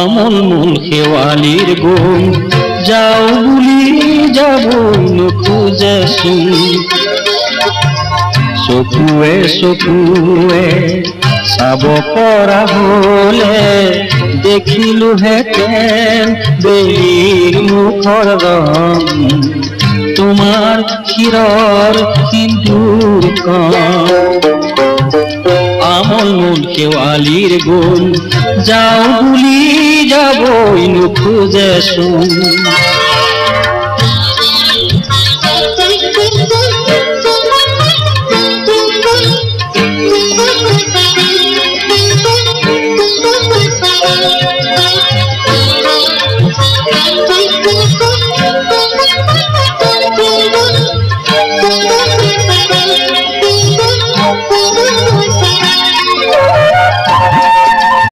আমল মূল শেৱালিৰ গুণ যাও বুলি যাবই নোখোজে চোন চকুৱে চকুৱে চাব পৰা হলে দেখিলোহেঁতেন বেলিৰ মুখৰ ৰং তোমাৰ শিৰৰ সিন্দুৰ আমল মূল শেৱালিৰ গুণ যাও বুলি যাবই নোখোজে চোন